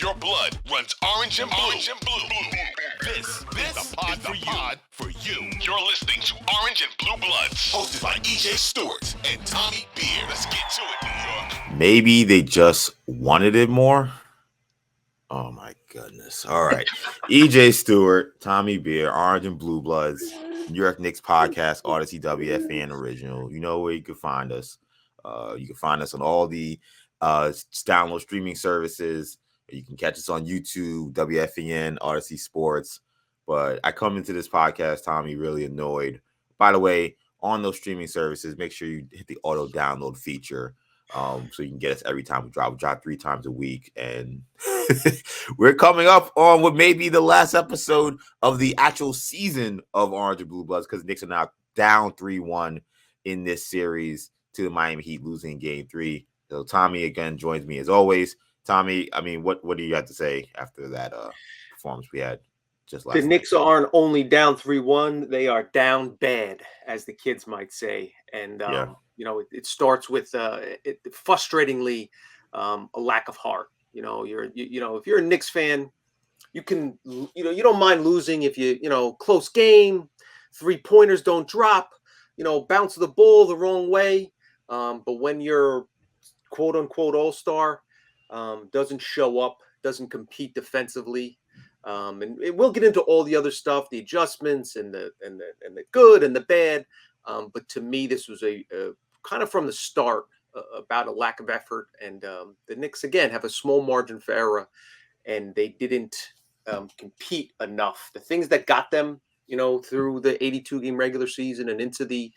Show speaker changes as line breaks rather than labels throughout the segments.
If your blood runs orange and blue, this is the pod for you. You're listening to Orange and Blue Bloods, hosted by EJ Stewart and Tommy Beer. Let's get to it, New York.
Maybe they just wanted it more. Oh my goodness. All right. EJ Stewart, Tommy Beer, Orange and Blue Bloods, New York Knicks podcast, Audacy WFAN original. You know where you can find us. You can find us on all the download streaming services. You can catch us on YouTube, WFAN, Audacy Sports. But I come into this podcast, Tommy, really annoyed. By the way, on those streaming services, make sure you hit the auto download feature. So you can get us every time we drop. We drop 3 times a week, and we're coming up on what may be the last episode of the actual season of Orange and Blue Bloods, because the Knicks are now down 3-1 in this series to the Miami Heat, losing Game 3. So Tommy again joins me as always. Tommy, I mean, what do you have to say after that performance we had just last night?
The Knicks aren't only down 3-1; they are down bad, as the kids might say, and you know, it starts with frustratingly a lack of heart. You know, if you're a Knicks fan, you don't mind losing if close game, 3-pointers don't drop, bounce the ball the wrong way. But when your quote unquote all-star doesn't show up, doesn't compete defensively, and we'll get into all the other stuff, the adjustments and the good and the bad. But to me, this was a kind of from the start about a lack of effort, and the Knicks again have a small margin for error, and they didn't compete enough. The things that got them, through the 82-game regular season and into the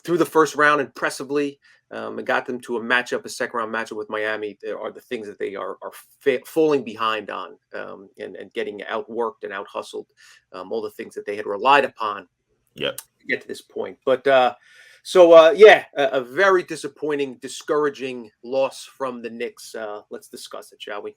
through the first round impressively, and got them to a second-round matchup with Miami, are the things that they are falling behind on, and getting outworked and out-hustled, all the things that they had relied upon to get to this point. But a very disappointing, discouraging loss from the Knicks. Let's discuss it, shall we?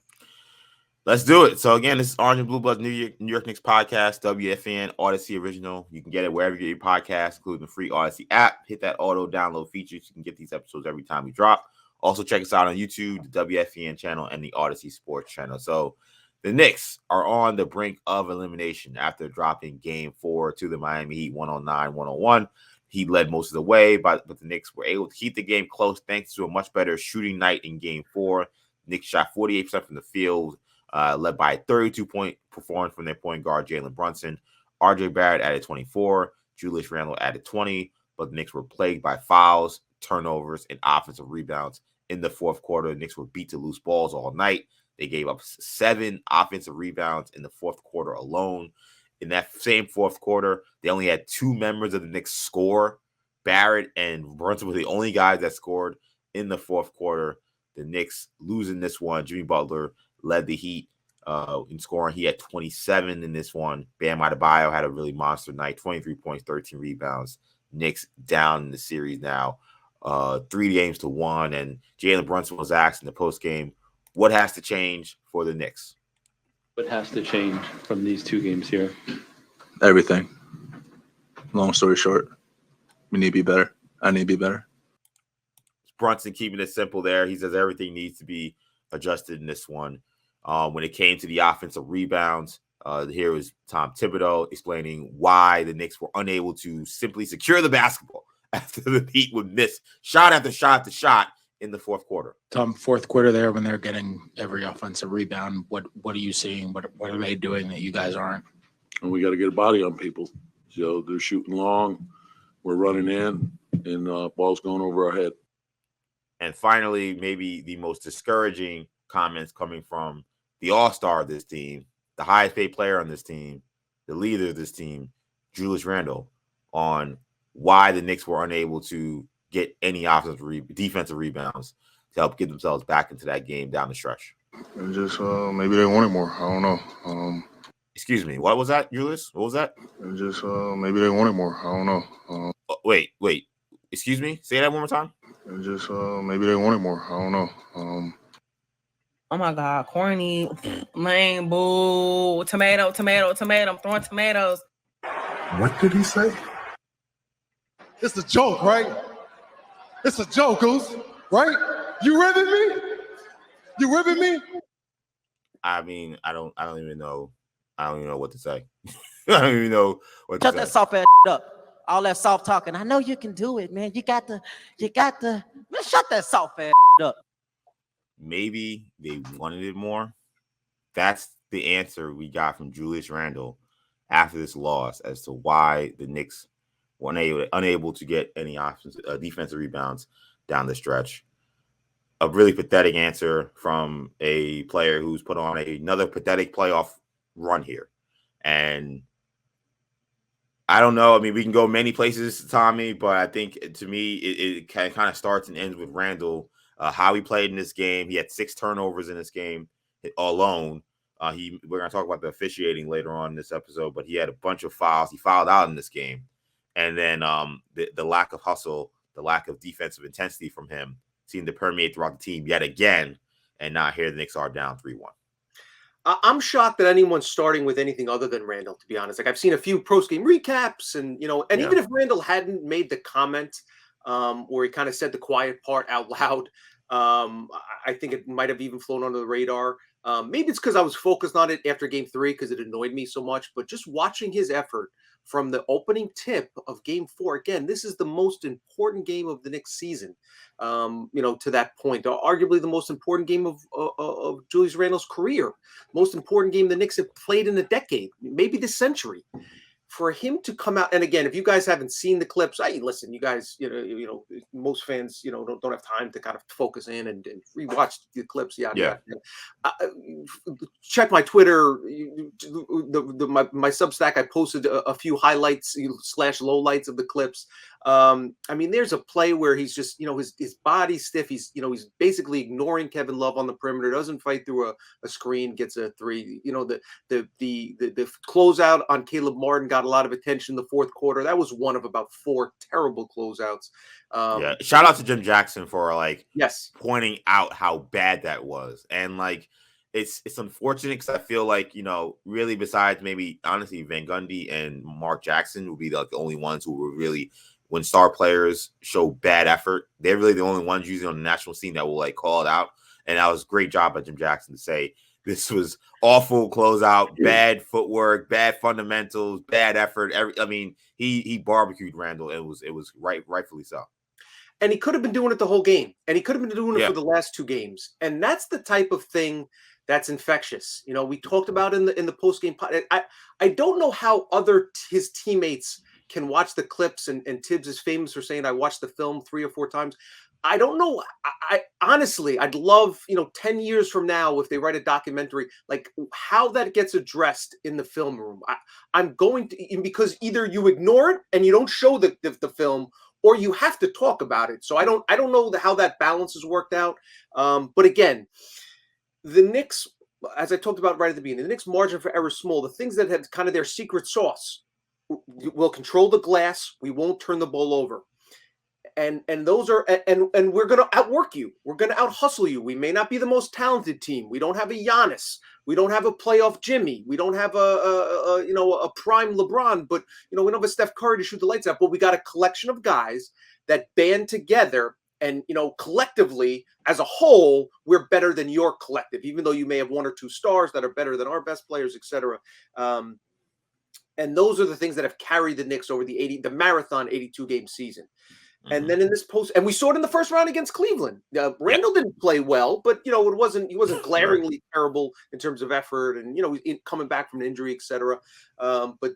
Let's do it. So again, this is Orange and Blue Bloods New York Knicks podcast, WFAN, Audacy original. You can get it wherever you get your podcasts, including the free Audacy app. Hit that auto download feature so you can get these episodes every time we drop. Also, check us out on YouTube, the WFAN channel, and the Audacy Sports channel. So the Knicks are on the brink of elimination after dropping Game 4 to the Miami Heat 109-101. He led most of the way, but the Knicks were able to keep the game close thanks to a much better shooting night in Game 4. Knicks shot 48% from the field, led by a 32-point performance from their point guard, Jalen Brunson. RJ Barrett added 24. Julius Randle added 20. But the Knicks were plagued by fouls, turnovers, and offensive rebounds. In the fourth quarter, the Knicks were beat to loose balls all night. They gave up 7 offensive rebounds in the fourth quarter alone. In that same fourth quarter, they only had 2 members of the Knicks score. Barrett and Brunson were the only guys that scored in the fourth quarter. The Knicks losing this one. Jimmy Butler led the Heat in scoring. He had 27 in this one. Bam Adebayo had a really monster night, 23 points, 13 rebounds. Knicks down in the series now, 3-1. And Jalen Brunson was asked in the postgame, what has to change for the Knicks?
What has to change from these 2 games here?
Everything. Long story short, we need to be better. I need to be better.
Brunson keeping it simple there. He says everything needs to be adjusted in this one. When it came to the offensive rebounds, here was Tom Thibodeau explaining why the Knicks were unable to simply secure the basketball after the Heat would miss shot after shot after shot in the fourth quarter.
Tom, fourth quarter there when they're getting every offensive rebound, what are you seeing? What are they doing that you guys aren't?
And we got to get a body on people. So they're shooting long, we're running in, and ball's going over our head.
And finally, maybe the most discouraging comments coming from the all-star of this team, the highest paid player on this team, the leader of this team, Julius Randle, on why the Knicks were unable to get any defensive rebounds to help get themselves back into that game down the stretch.
And just maybe they wanted more. I don't know.
Excuse me. What was that, Julius? What was that?
And just maybe they wanted more. I don't know.
Wait. Excuse me? Say that one more time.
And just maybe they wanted more. I don't know.
Oh my God, corny, lame, boo, tomato. I'm throwing tomatoes.
What did he say?
It's a joke, right? It's a joke, Goose, right? You ribbing me?
I mean, I don't even know. I don't even know what to say. I don't even know what to
Shut
say.
that soft ass up. All that soft talking. I know you can do it, man. You got to, man, shut that soft ass up.
Maybe they wanted it more. That's the answer we got from Julius Randle after this loss as to why the Knicks were unable to get any defensive rebounds down the stretch. A really pathetic answer from a player who's put on another pathetic playoff run here. And I don't know. I mean, we can go many places, Tommy, but I think to me, it kind of starts and ends with Randle, how he played in this game. He had 6 turnovers in this game alone. We're going to talk about the officiating later on in this episode, but he had a bunch of fouls. He fouled out in this game. And then the lack of hustle, the lack of defensive intensity from him seemed to permeate throughout the team yet again. And now here the Knicks are down 3-1.
I'm shocked that anyone's starting with anything other than Randle, to be honest. Like, I've seen a few post-game recaps and even if Randle hadn't made the comment where he kind of said the quiet part out loud, I think it might have even flown under the radar. Maybe it's because I was focused on it after game 3 because it annoyed me so much, but just watching his effort from the opening tip of game 4, again, this is the most important game of the Knicks season. To that point, arguably the most important game of Julius Randle's career, most important game the Knicks have played in a decade, maybe this century. For him to come out, and again, if you guys haven't seen the clips, listen, you guys, most fans, don't have time to kind of focus in and rewatch the clips. Yeah. Check my Twitter, my Substack. I posted a few highlights / lowlights of the clips. I mean, there's a play where he's just, his body's stiff. He's basically ignoring Kevin Love on the perimeter. Doesn't fight through a screen, gets a 3. The closeout on Caleb Martin got a lot of attention in the fourth quarter. That was one of about 4 terrible closeouts.
Shout out to Jim Jackson for pointing out how bad that was. And it's unfortunate because I feel like, really besides maybe honestly Van Gundy and Mark Jackson would be the only ones who were really, when star players show bad effort, they're really the only ones usually on the national scene that will call it out. And that was a great job by Jim Jackson to say this was awful closeout, bad footwork, bad fundamentals, bad effort. He barbecued Randle. It was rightfully so.
And he could have been doing it the whole game. And he could have been doing it for the last 2 games. And that's the type of thing that's infectious. We talked about in the post-game pod. I don't know how his teammates can watch the clips, and Tibbs is famous for saying, I watched the film 3 or 4 times. I don't know. I honestly, I'd love, 10 years from now, if they write a documentary, how that gets addressed in the film room. I'm going to, because either you ignore it and you don't show the film, or you have to talk about it. So I don't know how that balance is worked out. But again, the Knicks, as I talked about right at the beginning, the Knicks' margin for error is small. The things that have kind of their secret sauce, we'll control the glass. We won't turn the ball over. And those are, and we're going to outwork you. We're going to out-hustle you. We may not be the most talented team. We don't have a Giannis. We don't have a playoff Jimmy. We don't have a prime LeBron, but, we don't have a Steph Curry to shoot the lights out. But we got a collection of guys that band together. And, collectively, as a whole, we're better than your collective, even though you may have 1 or 2 stars that are better than our best players, et cetera. And those are the things that have carried the Knicks over the marathon 82-game season. And then in this post, and we saw it in the first round against Cleveland. Randle didn't play well, but he wasn't glaringly terrible in terms of effort, and coming back from an injury, etc. But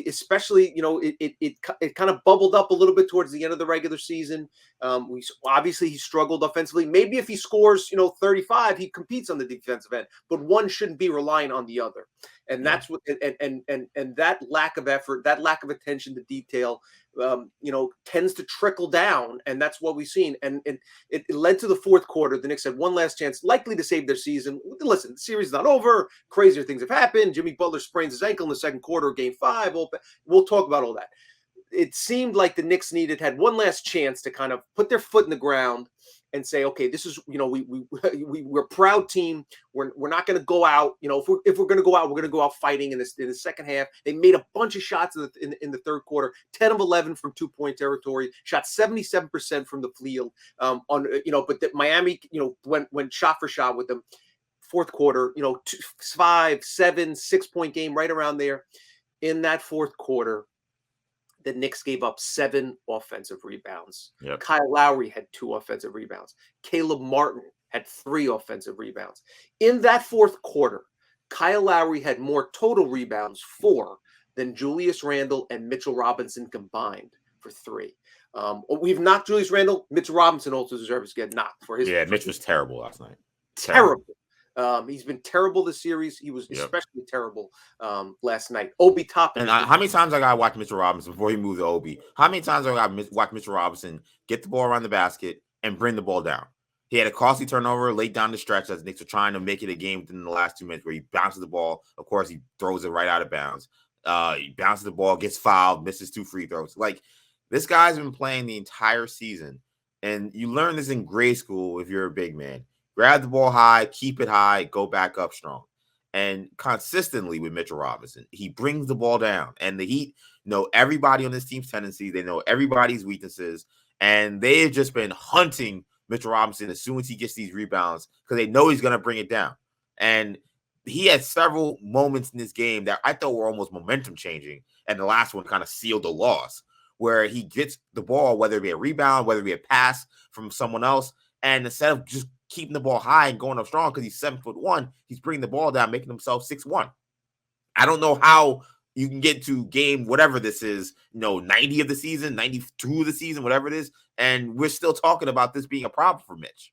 especially it kind of bubbled up a little bit towards the end of the regular season. He struggled offensively. Maybe if he scores 35, he competes on the defensive end, but one shouldn't be relying on the other. And that's what and that lack of effort, that lack of attention to detail, tends to trickle down, and that's what we've seen. And it led to the fourth quarter. The Knicks had one last chance, likely to save their season. Listen, the series is not over. Crazier things have happened. Jimmy Butler sprains his ankle in the second quarter of Game 5. We'll talk about all that. It seemed like the Knicks had one last chance to kind of put their foot in the ground and say, okay, this is, we're a proud team. We're not going to go out. If we're going to go out, we're going to go out fighting in the second half. They made a bunch of shots in the third quarter, 10 of 11 from 2-point territory, shot 77% from the field. But Miami, went shot for shot with them. fourth quarter, 5, 7, 6-point game right around there. In that fourth quarter, the Knicks gave up 7 offensive rebounds.
Yep.
Kyle Lowry had 2 offensive rebounds. Caleb Martin had 3 offensive rebounds. In that fourth quarter, Kyle Lowry had more total rebounds, 4, than Julius Randle and Mitchell Robinson combined for 3. We've knocked Julius Randle. Mitchell Robinson also deserves to get knocked for his.
Yeah, Mitch was terrible last night.
Terrible. He's been terrible this series. He was especially terrible last night. Obi Toppin.
And how many times I got to watch Mitchell Robinson before he moved to Obi? How many times I got to watch Mitchell Robinson get the ball around the basket and bring the ball down? He had a costly turnover late down the stretch as Knicks were trying to make it a game within the last 2 minutes where he bounces the ball. Of course, he throws it right out of bounds. He bounces the ball, gets fouled, misses 2 free throws. Like, this guy's been playing the entire season. And you learn this in grade school if you're a big man. Grab the ball high, keep it high, go back up strong. And consistently with Mitchell Robinson, he brings the ball down. And the Heat know everybody on this team's tendencies. They know everybody's weaknesses. And they've just been hunting Mitchell Robinson as soon as he gets these rebounds because they know he's going to bring it down. And he had several moments in this game that I thought were almost momentum changing. And the last one kind of sealed the loss, where he gets the ball, whether it be a rebound, whether it be a pass from someone else. And instead of just keeping the ball high and going up strong because he's 7'1", he's bringing the ball down, making himself 6'1". I don't know how you can get to game whatever this is, 90 of the season, 92 of the season, whatever it is, and we're still talking about this being a problem for Mitch.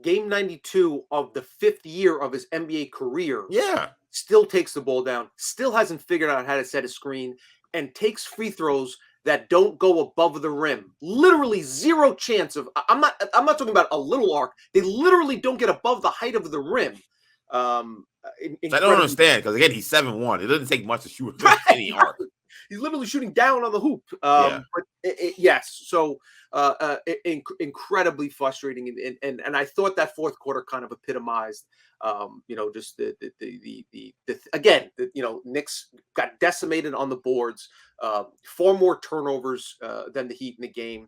Game 92 of the 5th year of his NBA career.
Yeah.
Still takes the ball down, still hasn't figured out how to set a screen, and takes free throws that don't go above the rim. Literally zero chance of. I'm not talking about a little arc. They literally don't get above the height of the rim.
I don't understand because again he's 7'1". It doesn't take much to shoot any arc.
He's literally shooting down on the hoop.
Yeah.
But yes, so incredibly frustrating, and I thought that fourth quarter kind of epitomized, just the Knicks got decimated on the boards. 4 more turnovers than the Heat in the game.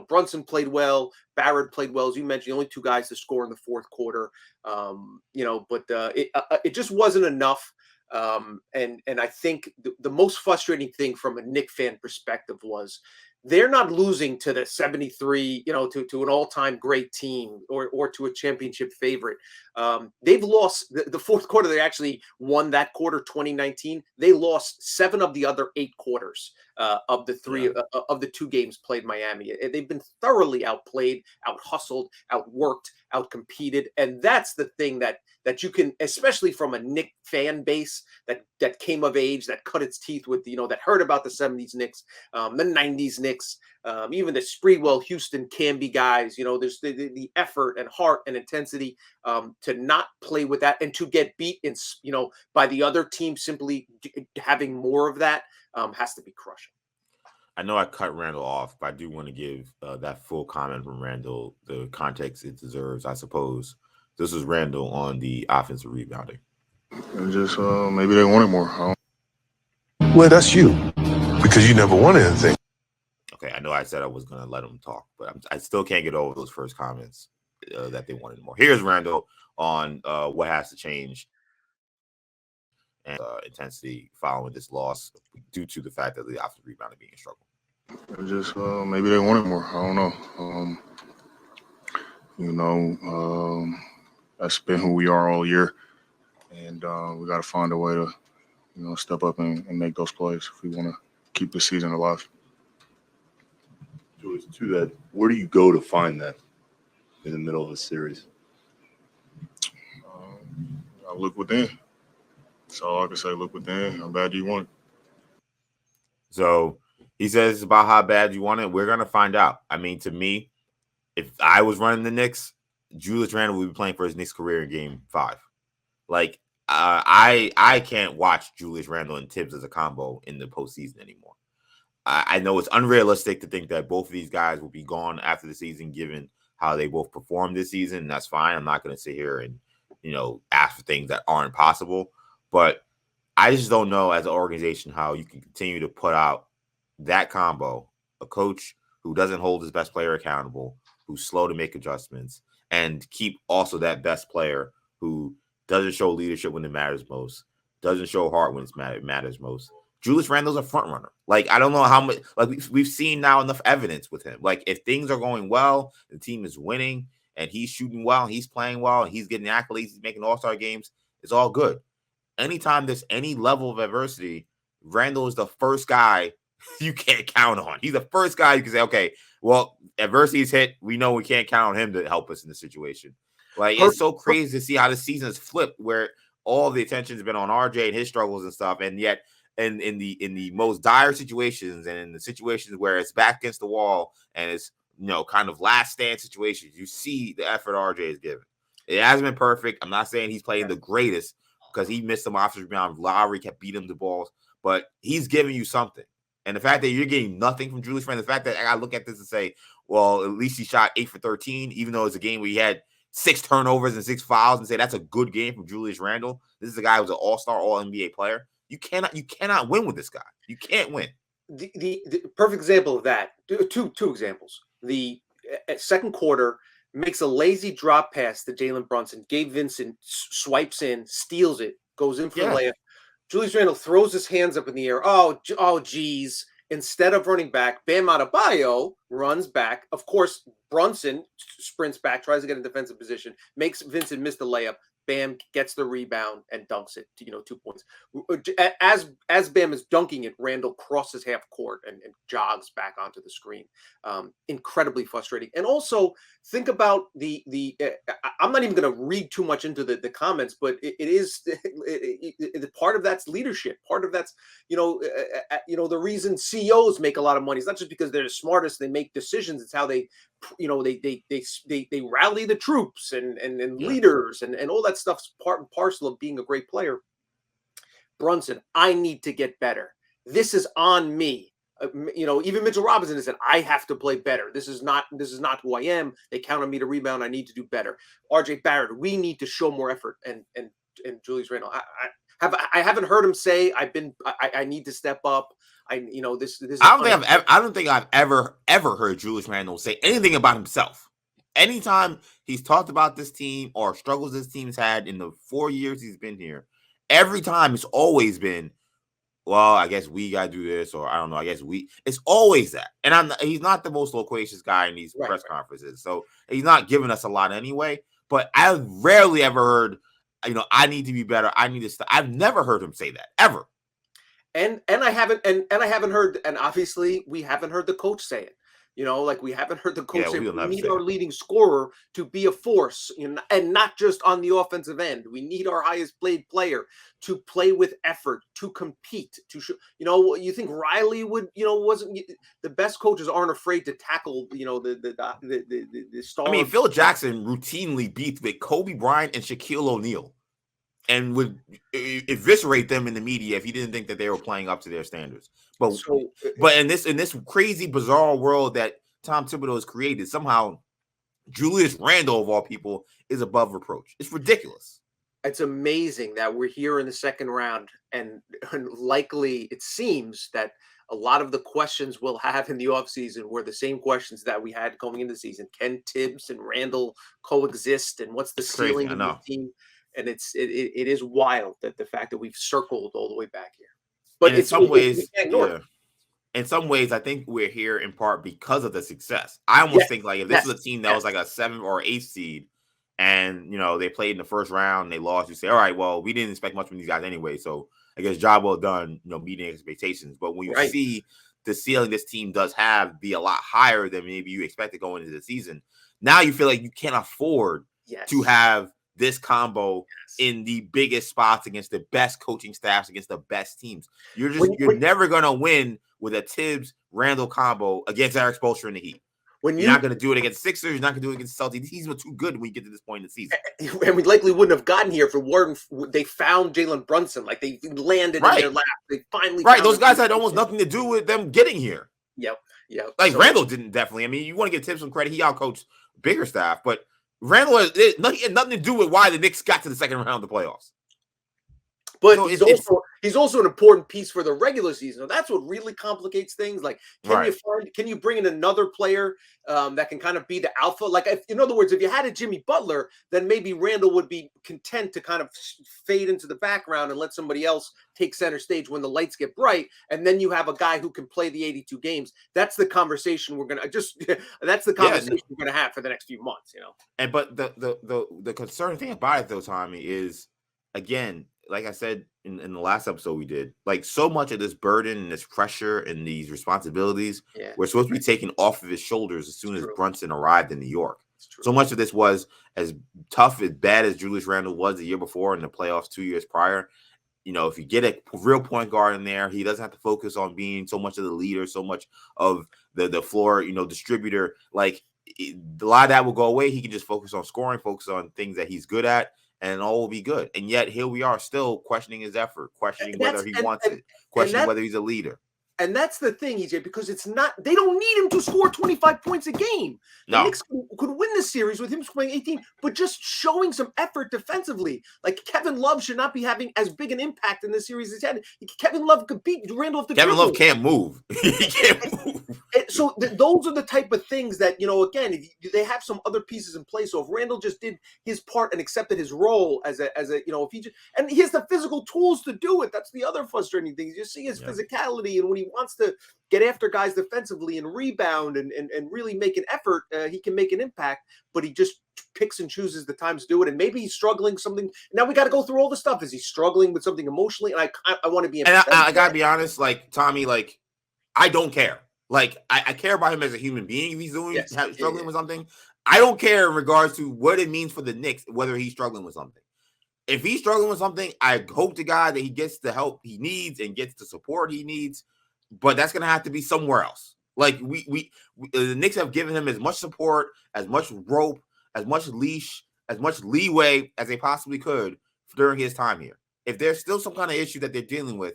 Brunson played well. Barrett played well, as you mentioned. The only 2 guys to score in the fourth quarter. But it just wasn't enough. And I think the most frustrating thing from a Knick fan perspective was they're not losing to the 73, to an all-time great team or to a championship favorite. They've lost the fourth quarter. They actually won that quarter, 2019. They lost 7 of the other 8 quarters of the 3 of the 2 games played Miami. They've been thoroughly outplayed, out-hustled, outworked, out-competed. And that's the thing that you can, especially from a Knick fan base that came of age, that cut its teeth with, that heard about the 70s Knicks, the 90s Knicks, even the Spreewell, Houston, Canby guys, there's the effort and heart and intensity to not play with that and to get beat by the other team simply having more of that has to be crushing.
I know I cut Randle off, but I do want to give that full comment from Randle the context it deserves, I suppose. This was Randle on the offensive rebounding.
Just maybe they wanted more.
Well, that's you because you never won anything.
Okay, I know I said I was going to let him talk, but I still can't get over those first comments that they wanted more. Here's Randle on what has to change and intensity following this loss due to the fact that the offensive rebounding being a struggle.
Just maybe they wanted more. I don't know. That's been who we are all year, and we got to find a way to, step up and make those plays if we want to keep the season alive.
To that, where do you go to find that in the middle of a series?
I look within. That's all I can say. Look within. How bad do you want it?
So he says about how bad you want it. We're going to find out. I mean, to me, if I was running the Knicks, Julius Randle would be playing for his Knicks career in Game 5. Like, I can't watch Julius Randle and Tibbs as a combo in the postseason anymore. I know it's unrealistic to think that both of these guys will be gone after the season, given how they both performed this season. And that's fine. I'm not going to sit here and, ask for things that aren't possible. But I just don't know as an organization how you can continue to put out that combo, a coach who doesn't hold his best player accountable, who's slow to make adjustments, and keep also that best player who doesn't show leadership when it matters most, doesn't show heart when it matters most. Julius Randle's a front runner. Like, I don't know how much, like, we've seen now enough evidence with him. Like, if things are going well, the team is winning, and he's shooting well, and he's playing well, and he's getting accolades, he's making all-star games, it's all good. Anytime there's any level of adversity, Randle is the first guy you can't count on. He's the first guy you can say, okay, well, adversity's hit. We know we can't count on him to help us in this situation. Like, it's so crazy to see how the season has flipped, where all the attention has been on RJ and his struggles and stuff, and yet in the most dire situations and in the situations where it's back against the wall and it's, you know, kind of last stand situations, you see the effort RJ is giving. It hasn't been perfect. I'm not saying he's playing the greatest because he missed some offensive rebounds. Lowry kept beating him the balls, but he's giving you something. And the fact that you're getting nothing from Julius Randle, the fact that I look at this and say, well, at least he shot 8 for 13, even though it's a game where he had 6 turnovers and 6 fouls, and say that's a good game from Julius Randle. This is a guy who's an all-star, all-NBA player. You cannot win with this guy. You can't win.
The perfect example of that, two examples. The second quarter makes a lazy drop pass to Jalen Brunson. Gabe Vincent swipes in, steals it, goes in for the layup. Julius Randle throws his hands up in the air. Oh, geez. Instead of running back, Bam Adebayo runs back. Of course, Brunson sprints back, tries to get in defensive position, makes Vincent miss the layup. Bam gets the rebound and dunks it to, 2 points. As Bam is dunking it, Randle crosses half court and jogs back onto the screen. Incredibly frustrating. And also think about the I'm not even going to read too much into the comments, but it is part of that's leadership. Part of that's, the reason CEOs make a lot of money. It's not just because they're the smartest, they make decisions. It's how they rally the troops and leaders and all that stuff's part and parcel of being a great player. Brunson, I need to get better. This is on me. Even Mitchell Robinson has said, I have to play better. This is not who I am. They count on me to rebound. I need to do better. RJ Barrett, we need to show more effort. And Julius Randle, I haven't heard him say I need to step up. This.
I don't think I've ever heard Julius Randle say anything about himself. Anytime he's talked about this team or struggles this team's had in the 4 years he's been here, every time it's always been, well, I guess we gotta do this, or I don't know. I guess it's always that. And he's not the most loquacious guy in these press conferences, so he's not giving us a lot anyway. But I've rarely ever heard, I need to be better. I need to stop. I've never heard him say that ever.
And I haven't heard, and obviously we haven't heard the coach say it. We haven't heard the coach say we need our leading scorer to be a force, and not just on the offensive end. We need our highest paid player to play with effort, to compete, to show. You think Riley would, wasn't the best coaches aren't afraid to tackle, the star.
I mean, Phil Jackson routinely beats with Kobe Bryant and Shaquille O'Neal, and would eviscerate them in the media if he didn't think that they were playing up to their standards. But in this crazy, bizarre world that Tom Thibodeau has created, somehow Julius Randle, of all people, is above reproach. It's ridiculous.
It's amazing that we're here in the second round, and likely it seems that a lot of the questions we'll have in the offseason were the same questions that we had going into the season. Can Tibbs and Randle coexist, and what's the ceiling of the team? And it is wild that the fact that we've circled all the way back here. But
in some ways, I think we're here in part because of the success. I almost think like if this was a team that was like a 7th or 8th seed, and they played in the first round and they lost, you say, all right, well, we didn't expect much from these guys anyway. So I guess job well done, meeting expectations. But when you see the ceiling this team does have be a lot higher than maybe you expected going into the season, now you feel like you can't afford to have this combo in the biggest spots against the best coaching staffs, against the best teams. You're never going to win with a Tibbs Randle combo against Eric Spoelstra in the Heat. You're not going to do it against Sixers. You're not going to do it against Celtics. He's too good when you get to this point in the season.
And we likely wouldn't have gotten here if they found Jalen Brunson. Like, they landed in their lap. They finally
those guys had almost nothing to do with them getting here.
Yep.
Like, Randle didn't, definitely. I mean, you want to give Tibbs some credit. He outcoached bigger staff, but Randle had nothing to do with why the Knicks got to the second round of the playoffs.
But
So
he's also an important piece for the regular season. That's what really complicates things. Like, can you bring in another player that can kind of be the alpha? Like, in other words, if you had a Jimmy Butler, then maybe Randle would be content to kind of fade into the background and let somebody else take center stage when the lights get bright. And then you have a guy who can play the 82 games. That's the conversation we're gonna that's the conversation we're gonna have for the next few months.
And but the concerning thing about it though, Tommy, is again, like I said in the last episode we did, like so much of this burden and this pressure and these responsibilities were supposed to be taken off of his shoulders as soon as Brunson arrived in New York. So much of this was as tough, as bad as Julius Randle was the year before in the playoffs 2 years prior. If you get a real point guard in there, he doesn't have to focus on being so much of the leader, so much of the floor, distributor. Like a lot of that will go away. He can just focus on scoring, focus on things that he's good at, and all will be good. And yet here we are still questioning his effort, questioning whether he wants it, questioning whether he's a leader.
And that's the thing, EJ, because they don't need him to score 25 points a game. The Knicks could win this series with him scoring 18, but just showing some effort defensively. Like Kevin Love should not be having as big an impact in this series as he had. Kevin Love could beat Randle.
Kevin Love can't move. He can't move.
So those are the type of things that, again, if they have some other pieces in place. So if Randle just did his part and accepted his role as a if he just, and he has the physical tools to do it. That's the other frustrating thing. You see his physicality, and when he wants to get after guys defensively and rebound and really make an effort, he can make an impact, but he just picks and chooses the times to do it. And maybe he's struggling something. Now we got to go through all the stuff. Is he struggling with something emotionally? And I want to be.
And I got to be honest, like Tommy, like I don't care. Like I care about him as a human being. If he's struggling with something, I don't care in regards to what it means for the Knicks, whether he's struggling with something. If he's struggling with something, I hope to God that he gets the help he needs and gets the support he needs. But that's gonna have to be somewhere else. Like we the Knicks have given him as much support, as much rope, as much leash, as much leeway as they possibly could during his time here. If there's still some kind of issue that they're dealing with,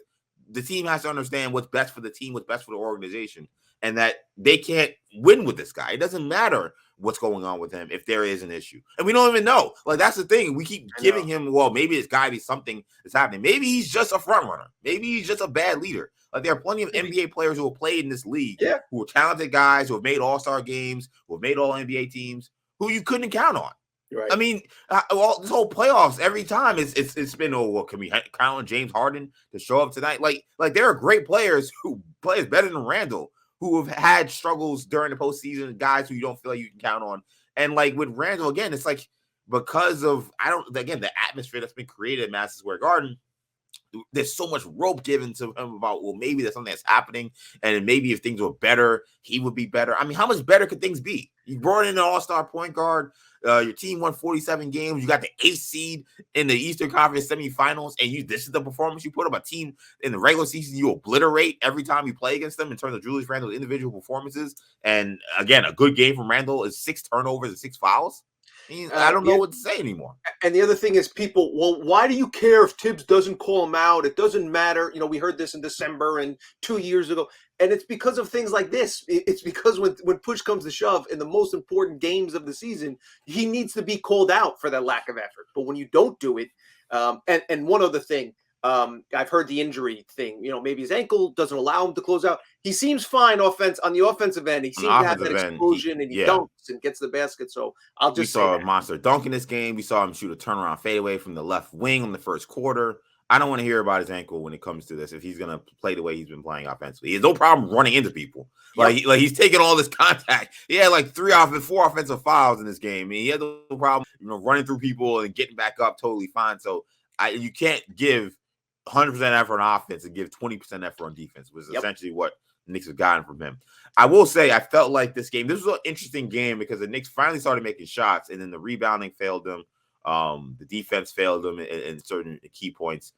the team has to understand what's best for the team, what's best for the organization, and that they can't win with this guy. It doesn't matter what's going on with him if there is an issue. And we don't even know. Like, that's the thing. We keep giving him, well, maybe it's got to be something that's happening. Maybe he's just a front runner. Maybe he's just a bad leader. Like, there are plenty of NBA players who have played in this league, who are talented guys, who have made all-star games, who have made all-NBA teams, who you couldn't count on. Right. I mean, this whole playoffs, every time it's been, can we count on James Harden to show up tonight? Like there are great players who play better than Randle, who have had struggles during the postseason, guys who you don't feel like you can count on. And like with Randle, again, it's like because of the atmosphere that's been created at Madison Square Garden, there's so much rope given to him about, well, maybe there's something that's happening, and maybe if things were better, he would be better. I mean, how much better could things be? You brought in an all-star point guard. Your team won 47 games. You got the 8th seed in the Eastern Conference semifinals, and this is the performance you put up. A team in the regular season you obliterate every time you play against them in terms of Julius Randle's individual performances. And again, a good game from Randle is 6 turnovers and 6 fouls. I don't know what to say anymore.
And the other thing is people, well, why do you care if Tibbs doesn't call him out? It doesn't matter. We heard this in December and 2 years ago. And it's because of things like this. It's because when push comes to shove in the most important games of the season, he needs to be called out for that lack of effort. But when you don't do it, and one other thing, I've heard the injury thing. Maybe his ankle doesn't allow him to close out. He seems fine on the offensive end. He seems to have that explosion, and he dunks and gets the basket. So we
saw a monster dunk in this game. We saw him shoot a turnaround fadeaway from the left wing in the first quarter. I don't want to hear about his ankle when it comes to this. If he's going to play the way he's been playing offensively, he has no problem running into people. Like he's taking all this contact. He had like 4 offensive fouls in this game. He had no problem, running through people and getting back up totally fine. So you can't give 100% effort on offense and give 20% effort on defense, was essentially what the Knicks have gotten from him. I will say, I felt like this was an interesting game because the Knicks finally started making shots, and then the rebounding failed them. The defense failed them in certain key points.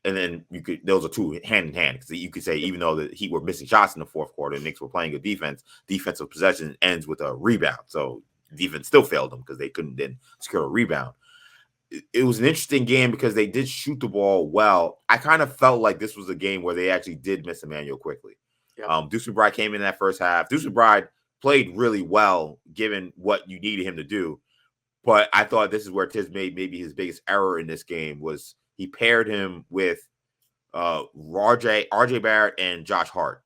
And then those are two hand in hand. Because you could say, even though the Heat were missing shots in the fourth quarter, the Knicks were playing good defense, defensive possession ends with a rebound. So defense still failed them because they couldn't then secure a rebound. It was an interesting game because they did shoot the ball well. I kind of felt like this was a game where they actually did miss Emmanuel quickly. Deuce McBride came in that first half. Deuce McBride played really well given what you needed him to do. But I thought this is where Tibbs made maybe his biggest error in this game was he paired him with RJ Barrett and Josh Hart.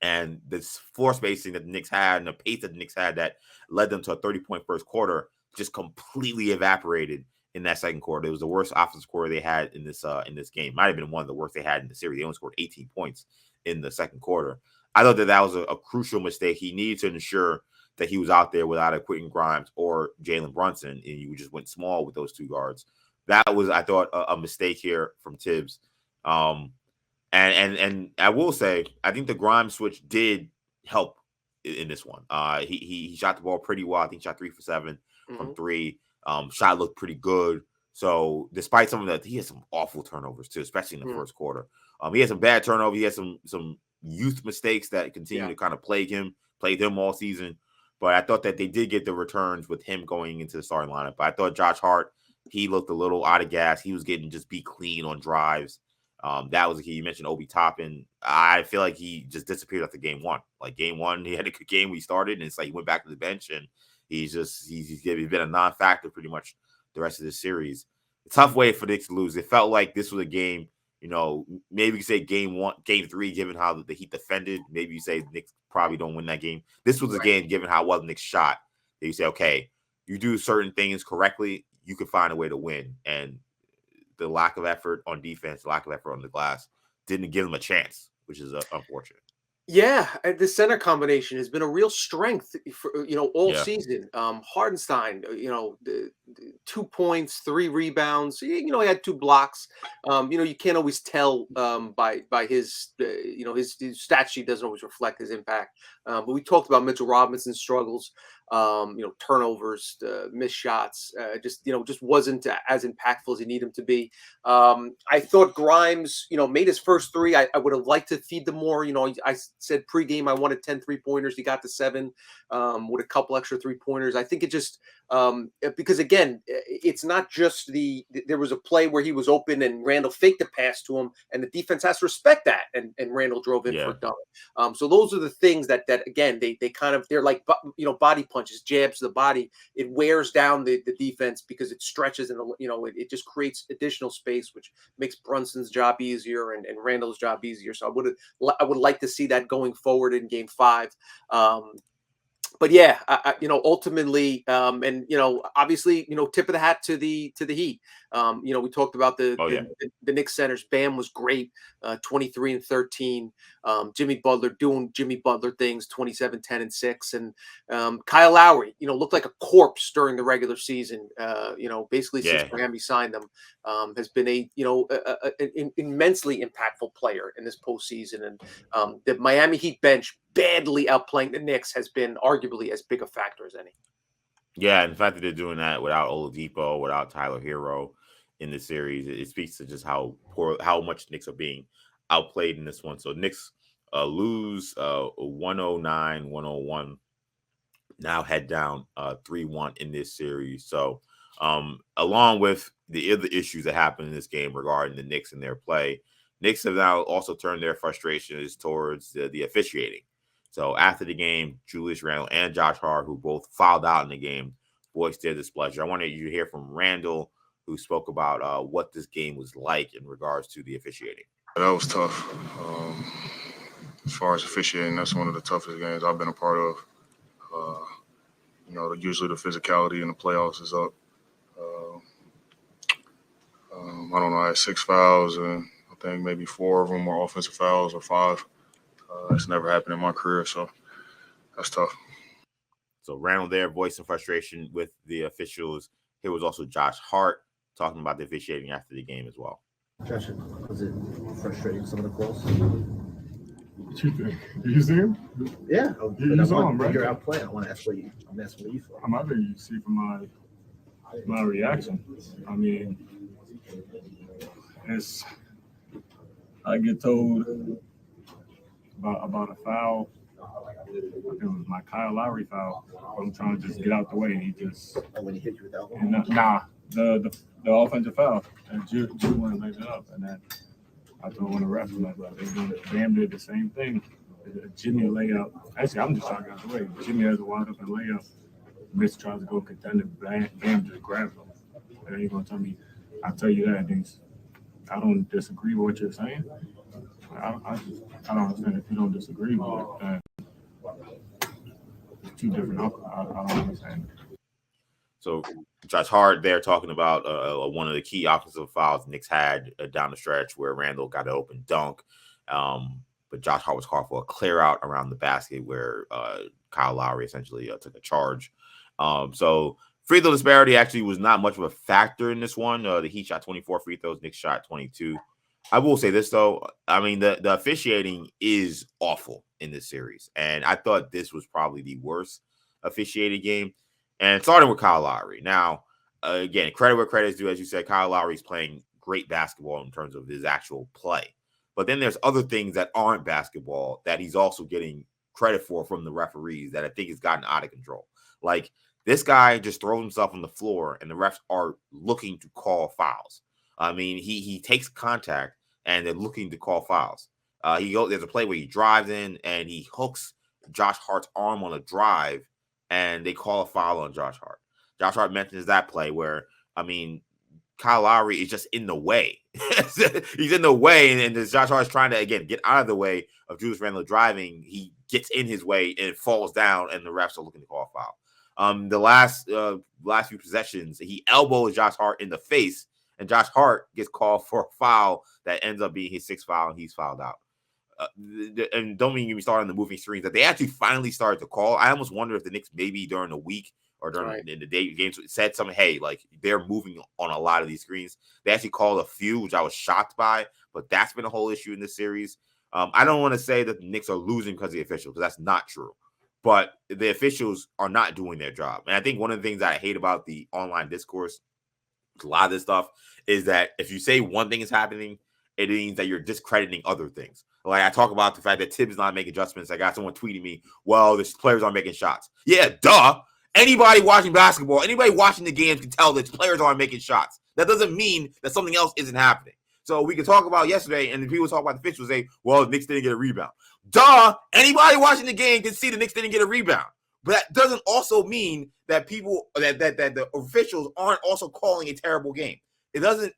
And this floor spacing that the Knicks had and the pace that the Knicks had that led them to a 30-point first quarter just completely evaporated in that second quarter. It was the worst offensive quarter they had in this game. Might have been one of the worst they had in the series. They only scored 18 points in the second quarter. I thought that was a crucial mistake. He needed to ensure that he was out there without a Quentin Grimes or Jalen Brunson, and you just went small with those two guards. That was, I thought, a mistake here from Tibbs. And I will say, I think the Grimes switch did help in this one. He shot the ball pretty well. I think he shot 3 for 7 from 3. Shot looked pretty good. So despite some of that, he had some awful turnovers too, especially in the first quarter. He had some bad turnovers. He had some youth mistakes that continue to kind of plague him all season. But I thought that they did get the returns with him going into the starting lineup. But I thought Josh Hart, he looked a little out of gas. He was getting just beat clean on drives. That was a key. You mentioned Obi Toppin. I feel like he just disappeared after game one. Like game one, he had a good game when he started, and it's like he went back to the bench, and he's been a non-factor pretty much the rest of this series. A tough way for Knicks to lose. It felt like this was a game, maybe you could say game 3, given how the Heat defended. Maybe you say Knicks probably don't win that game. This was a game, given how well the Knicks shot, that you say, okay, you do certain things correctly, you can find a way to win. And the lack of effort on defense, lack of effort on the glass, didn't give them a chance, which is unfortunate.
Yeah, the center combination has been a real strength for all season. Hardenstein, the 2 points, 3 rebounds. He had 2 blocks. You can't always tell by his his stat sheet doesn't always reflect his impact. But we talked about Mitchell Robinson's struggles. Turnovers, missed shots, just wasn't as impactful as you need him to be. I thought Grimes, made his first 3. I would have liked to feed them more. I said pregame I wanted 10 3-pointers. He got to 7 with a couple extra 3-pointers. I think it just because again, it's not just there was a play where he was open and Randle faked the pass to him, and the defense has to respect that, and Randle drove in for a dunk. So those are the things that again they kind of, they're like body punches, jabs to the body. It wears down the defense because it stretches and it just creates additional space, which makes Brunson's job easier and Randle's job easier. So I would like to see that going forward in game 5. But yeah, ultimately, and obviously, tip of the hat to the Heat. We talked about the Knicks centers. Bam was great, 23 and 13. Jimmy Butler doing Jimmy Butler things, 27, 10 and 6. And Kyle Lowry, looked like a corpse during the regular season. Basically since Miami signed them, has been an immensely impactful player in this postseason. And the Miami Heat bench badly outplaying the Knicks has been arguably as big a factor as any.
Yeah, and the fact that they're doing that without Oladipo, without Tyler Hero in the series, it speaks to just how much Knicks are being outplayed in this one. So Knicks lose 109-101. Now head down 3-1 in this series. So along with the other issues that happened in this game regarding the Knicks and their play, Knicks have now also turned their frustrations towards the officiating. So after the game, Julius Randle and Josh Hart, who both fouled out in the game, voiced their displeasure. I wanted you to hear from Randle, who spoke about what this game was like in regards to the officiating.
That was tough. As far as officiating, that's one of the toughest games I've been a part of. Usually the physicality in the playoffs is up. I don't know, I had 6 fouls, and I think maybe 4 of them were offensive fouls or 5. It's never happened in my career, so that's tough.
So Randle there voicing frustration with the officials. Here was also Josh Hart talking about the officiating after the game as well.
Josh, was it frustrating, some of the calls?
What you think? Did you see him?
Yeah.
You saw him, right?
You're outplaying. I'm asking what you thought.
I'm not going to see from my reaction. I mean, I get told about a foul. I think it was my Kyle Lowry foul. I'm trying to just get out the way, and he just.
And when he hit you with that
one? The offensive foul. And Drew went and laid it up, and then I told one of the refs, I'm like, Bam did the same thing. Jimmy layup. Actually, I'm just trying to get out the way. Jimmy has a wide open layup. Mitch tries to go contend it. Bam just grabs him. And then you're gonna tell me, I'll tell you that. And I don't disagree with what you're saying. I don't understand if you don't disagree with it, then it's two different outcomes. I don't understand.
So Josh Hart there talking about one of the key offensive fouls Knicks had down the stretch where Randle got an open dunk. But Josh Hart was called for a clear out around the basket where Kyle Lowry essentially took a charge. So free throw disparity actually was not much of a factor in this one. The Heat shot 24 free throws, Knicks shot 22. I will say this, though. I mean, the officiating is awful in this series. And I thought this was probably the worst officiated game. And starting with Kyle Lowry. Now, again, credit where credit is due. As you said, Kyle Lowry is playing great basketball in terms of his actual play. But then there's other things that aren't basketball that he's also getting credit for from the referees that I think has gotten out of control. Like, this guy just throws himself on the floor, and the refs are looking to call fouls. I mean, he takes contact, and they're looking to call fouls. There's a play where he drives in, and he hooks Josh Hart's arm on a drive, and they call a foul on Josh Hart. Josh Hart mentions that play where, I mean, Kyle Lowry is just in the way. He's in the way, and as Josh Hart is trying to, again, get out of the way of Julius Randle driving, he gets in his way and falls down, and the refs are looking to call a foul. The last few possessions, he elbows Josh Hart in the face, and Josh Hart gets called for a foul that ends up being his sixth foul, and he's fouled out. And don't even get me started on the moving screens that they actually finally started to call. I almost wonder if the Knicks maybe during the week or during in the day games said something, hey, like they're moving on a lot of these screens. They actually called a few, which I was shocked by, but that's been a whole issue in this series. I don't want to say that the Knicks are losing because of the officials, because that's not true. But the officials are not doing their job. And I think one of the things that I hate about the online discourse, a lot of this stuff, is that if you say one thing is happening, it means that you're discrediting other things. Like I talk about the fact that Tibbs not making adjustments. I got someone tweeting me, well, the players aren't making shots. Yeah, duh. Anybody watching basketball, anybody watching the games can tell that players aren't making shots. That doesn't mean that something else isn't happening. So we can talk about yesterday, and people talk about the officials say, well, the Knicks didn't get a rebound. Duh. Anybody watching the game can see the Knicks didn't get a rebound. But that doesn't also mean that people that the officials aren't also calling a terrible game. It doesn't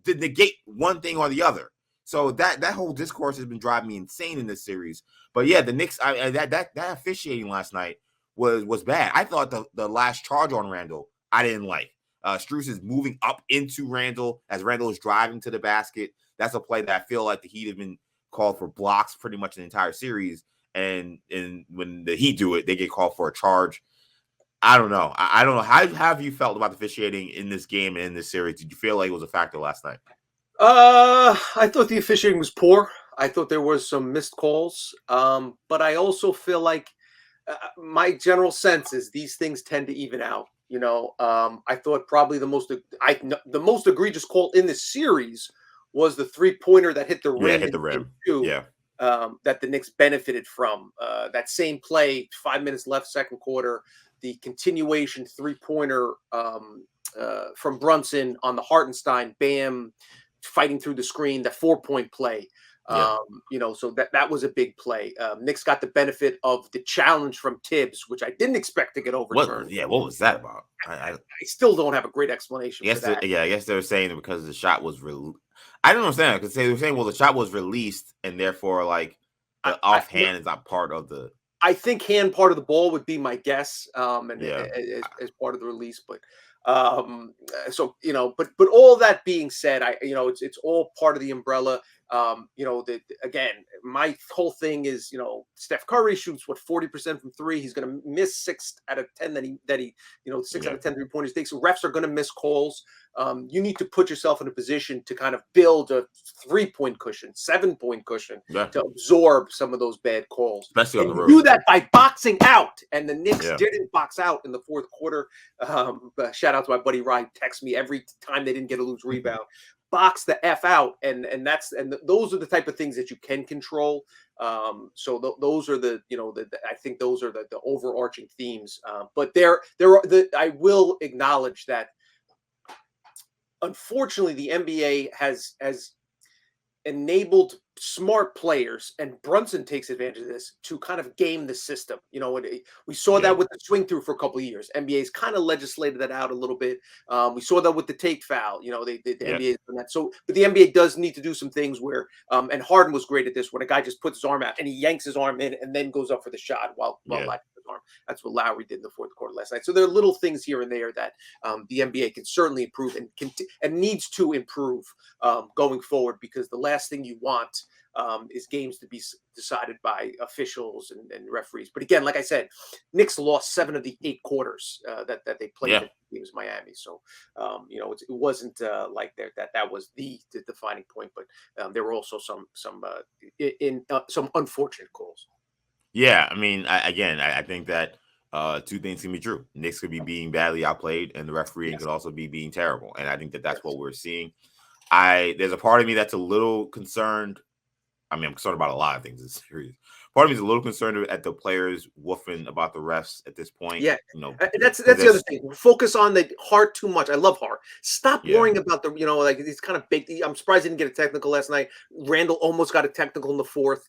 negate one thing or the other. So that whole discourse has been driving me insane in this series. But yeah, the Knicks, that officiating last night was bad. I thought the last charge on Randle, I didn't like. Strus is moving up into Randle as Randle is driving to the basket. That's a play that I feel like the Heat have been called for blocks pretty much the entire series. And when the Heat do it, they get called for a charge. I don't know. I don't know. How have you felt about the officiating in this game and in this series? Did you feel like it was a factor last night?
I thought the officiating was poor. I thought there was some missed calls. But I also feel like my general sense is these things tend to even out. You know, I thought probably the most egregious call in this series was the 3-pointer that hit the rim.
Yeah, hit the rim.
That the Knicks benefited from. That same play, 5 minutes left, second quarter, the continuation 3-pointer from Brunson on the Hartenstein, bam, fighting through the screen, the 4-point play. You know, so that was a big play. Knicks got the benefit of the challenge from Tibbs, which I didn't expect to get overturned.
What was that about?
I still don't have a great explanation for that.
I guess they were saying that because the shot was I don't understand, because they were saying, well, the shot was released, and therefore, like, the offhand is not part of the.
I think hand part of the ball would be my guess, as part of the release. But so you know, but all that being said, it's all part of the umbrella. You know, again, my whole thing is, you know, Steph Curry shoots 40% from three. He's going to miss 6 out of 10 that he 6 out of 10 3-pointers takes. So refs are going to miss calls. You need to put yourself in a position to kind of build a 3-point cushion, 7-point cushion to absorb some of those bad calls.
Especially on the road.
Do that by boxing out, and the Knicks didn't box out in the fourth quarter. Shout out to my buddy Ryan. Text me every time they didn't get a loose rebound. Box the F out, and those are the type of things that you can control. So those are I think those are the overarching themes. But I will acknowledge that unfortunately the NBA has enabled smart players, and Brunson takes advantage of this to kind of game the system. You know, we saw that with the swing through for a couple of years. NBA's kind of legislated that out a little bit. We saw that with the take foul. You know, the NBA done that. So, but the NBA does need to do some things where, and Harden was great at this, when a guy just puts his arm out and he yanks his arm in and then goes up for the shot while latching his arm. That's what Lowry did in the fourth quarter last night. So there are little things here and there that the NBA can certainly improve and needs to improve going forward, because the last thing you want is games to be decided by officials and referees. But again, like I said, Knicks lost 7 of the 8 quarters that they played against Miami. So, you know, it wasn't like that was the defining point, but there were also some unfortunate calls.
Yeah, I mean, I think that two things can be true. Knicks could be being badly outplayed, and the refereeing could also be being terrible. And I think that that's what we're seeing. There's a part of me that's a little concerned. I mean, I'm concerned about a lot of things in this series. Part of me is a little concerned at the players woofing about the refs at this point.
Yeah,
you know,
that's the other thing. Focus on the Hart too much. I love Hart. Stop worrying about the, you know, like it's kind of big. I'm surprised he didn't get a technical last night. Randle almost got a technical in the fourth.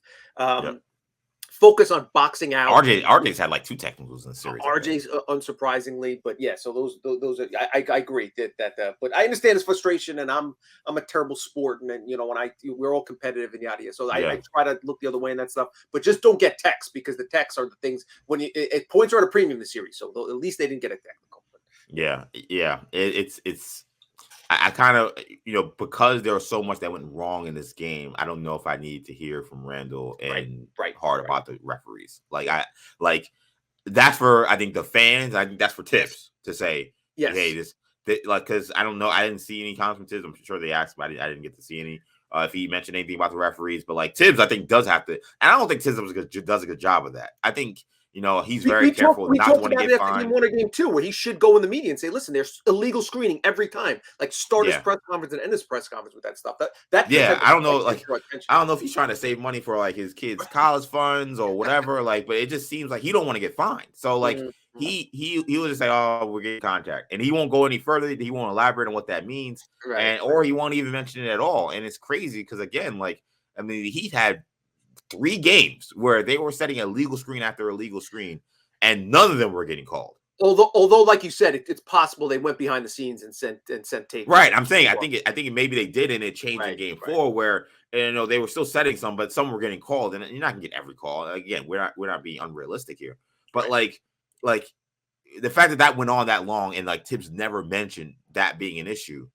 Focus on boxing out.
RJ's had like 2 technicals in the series.
RJ's unsurprisingly, but yeah. So those are, I agree that but I understand his frustration, and I'm a terrible sport, and then, you know, we're all competitive and yada yada. So I try to look the other way and that stuff, but just don't get texts, because the texts are the things when points are at a premium this series. So at least they didn't get a technical.
It's. I kind of, you know, because there was so much that went wrong in this game, I don't know if I need to hear from Randle and Hart about the referees. Like that's for, I think, the fans. I think that's for Tips to say, hey, because I don't know, I didn't see any comments from Tibbs. I'm sure they asked, but I didn't get to see any. If he mentioned anything about the referees, but like Tibbs, I think does have to, and I don't think Tibbs does a good job of that. I think, you know, he's very careful not to want to get fined.
Game 1 or game 2, where he should go in the media and say, "Listen, there's illegal screening every time." Like start his press conference and end his press conference with that stuff.
I don't know. Like, I don't know if he's trying to save money for like his kids' college funds or whatever. Like, but it just seems like he don't want to get fined. So like he will just say, "Oh, we're getting contact," and he won't go any further. He won't elaborate on what that means, or he won't even mention it at all. And it's crazy because, again, like, I mean, he's had 3 games where they were setting a legal screen after a legal screen, and none of them were getting called.
Although, like you said, it's possible they went behind the scenes and sent tape.
Right, I'm saying I think maybe they did, and it changed in game 4 where, you know, they were still setting some, but some were getting called, and you're not gonna get every call. Again, we're not being unrealistic here, but like the fact that went on that long, and like Tibbs never mentioned that being an issue.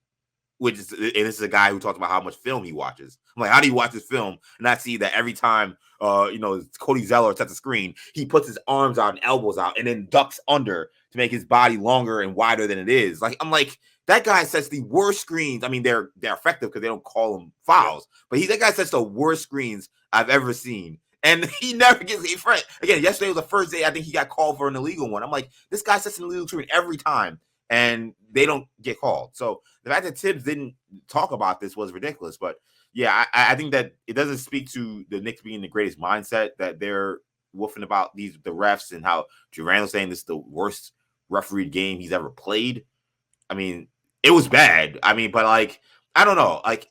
And this is a guy who talks about how much film he watches. I'm like, how do you watch this film and not see that every time, you know, Cody Zeller sets the screen, he puts his arms out and elbows out and then ducks under to make his body longer and wider than it is. Like, I'm like, that guy sets the worst screens. I mean, they're effective because they don't call them fouls, but that guy sets the worst screens I've ever seen. And he never gets a friend. Again, yesterday was the first day I think he got called for an illegal one. I'm like, this guy sets an illegal screen every time, and they don't get called. So the fact that Tibbs didn't talk about this was ridiculous. But yeah, I think that it doesn't speak to the Knicks being the greatest mindset that they're woofing about the refs and how Randle's saying this is the worst refereed game he's ever played. I mean, it was bad. I mean, but like, I don't know. Like,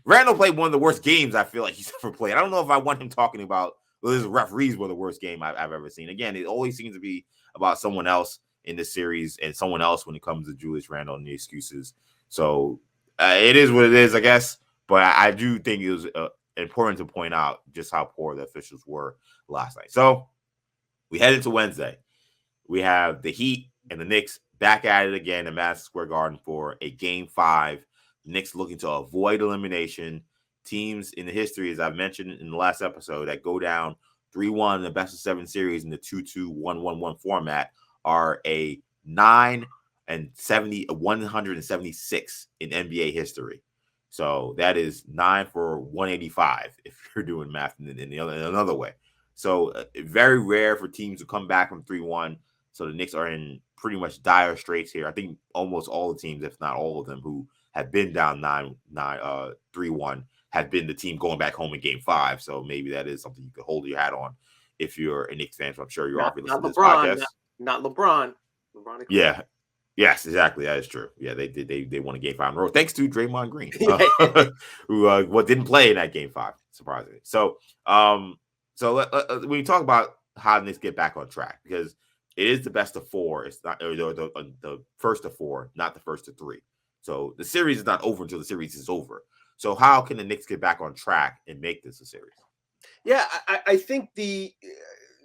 Randle played one of the worst games I feel like he's ever played. I don't know if I want him talking about, well, his referees were the worst game I've ever seen. Again, it always seems to be about someone else in this series and someone else when it comes to Julius Randle and the excuses. So it is what it is, I guess. But I do think it was important to point out just how poor the officials were last night. So we head into Wednesday. We have the Heat and the Knicks back at it again in Madison Square Garden for a Game 5. The Knicks looking to avoid elimination. Teams in the history, as I've mentioned in the last episode, that go down 3-1 in the best-of-7 series in the 2-2-1-1-1 format are a 176 in NBA history. So that is 9 for 185 if you're doing math in another way. So very rare for teams to come back from 3-1. So the Knicks are in pretty much dire straits here. I think almost all the teams, if not all of them, who have been down 3-1 have been the team going back home in Game 5. So maybe that is something you could hold your hat on if you're a Knicks fan. So I'm sure you're already listening to this podcast.
Not LeBron.
Yeah. Yes, exactly. That is true. Yeah, they did. They won a game 5 in a row thanks to Draymond Green, who didn't play in that game 5, surprisingly. So, when you talk about how the Knicks get back on track, because it is the best of 4. It's not the first of 4, not the first of 3. So the series is not over until the series is over. So how can the Knicks get back on track and make this a series?
Yeah, I think the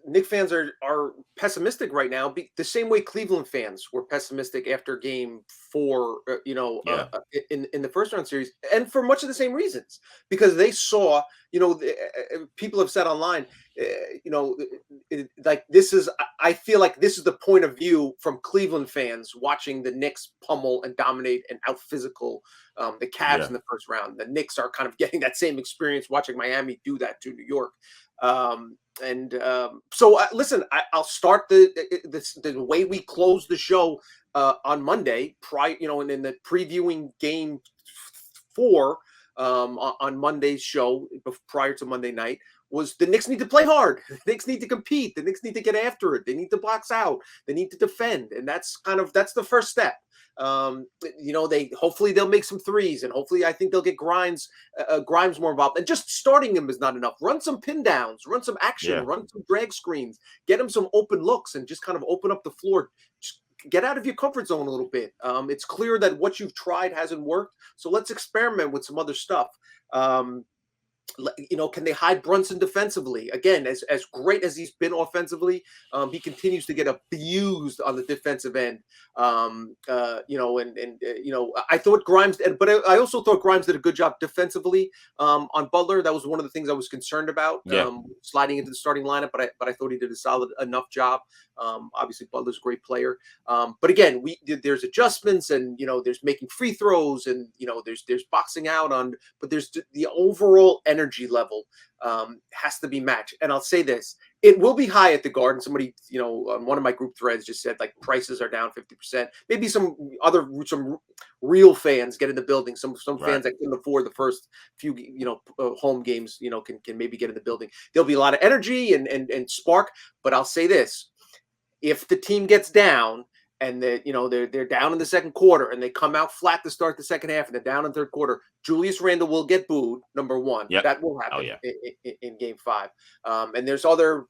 Knicks fans are pessimistic right now, the same way Cleveland fans were pessimistic after Game 4. In the first round series, and for much of the same reasons, because they saw, people have said online, like this is. I feel like this is the point of view from Cleveland fans watching the Knicks pummel and dominate and out physical the Cavs in the first round. The Knicks are kind of getting that same experience watching Miami do that to New York. Listen, I'll start the way we close the show on Monday, and in the previewing Game 4 on Monday's show prior to Monday night, was the Knicks need to play hard. The Knicks need to compete. The Knicks need to get after it. They need to box out. They need to defend, and that's the first step. Hopefully they'll make some threes, and hopefully I think they'll get Grimes more involved. And just starting him is not enough. Run some pin downs, run some action, run some drag screens, get him some open looks, and just kind of open up the floor. Just get out of your comfort zone a little bit. It's clear that what you've tried hasn't worked, so let's experiment with some other stuff. Can they hide Brunson defensively? Again, as great as he's been offensively, he continues to get abused on the defensive end. I thought Grimes, but I also thought Grimes did a good job defensively on Butler. That was one of the things I was concerned about, sliding into the starting lineup. But I thought he did a solid enough job. Obviously, Butler's a great player. But again, there's adjustments, and there's making free throws, and there's boxing out on. But there's the overall energy level has to be matched. And I'll say this: it will be high at the Garden. Somebody, on one of my group threads just said like prices are down 50%. Maybe some real fans get in the building. Some fans that couldn't afford the first few home games, can maybe get in the building. There'll be a lot of energy and spark. But I'll say this: if the team gets down and they're down in the second quarter and they come out flat to start the second half and they're down in the third quarter, Julius Randle will get booed. Number one, that will happen in Game 5. And there's other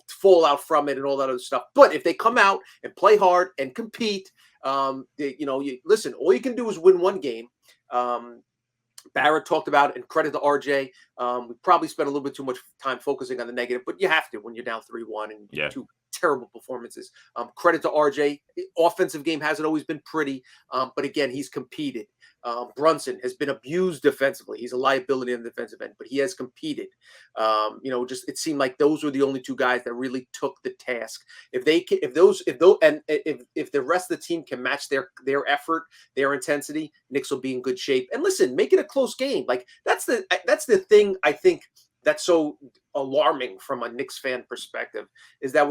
fallout from it and all that other stuff. But if they come out and play hard and compete, listen, all you can do is win one game. Barrett talked about, and credit to RJ. We probably spent a little bit too much time focusing on the negative, but you have to when you're down 3-1 and 2 terrible performances. Credit to RJ. Offensive game hasn't always been pretty, but again, he's competed. Brunson has been abused defensively. He's a liability on the defensive end, but he has competed. It seemed like those were the only 2 guys that really took the task. If the rest of the team can match their effort, their intensity, Knicks will be in good shape. And listen, make it a close game. Like that's the thing I think that's so alarming from a Knicks fan perspective, is that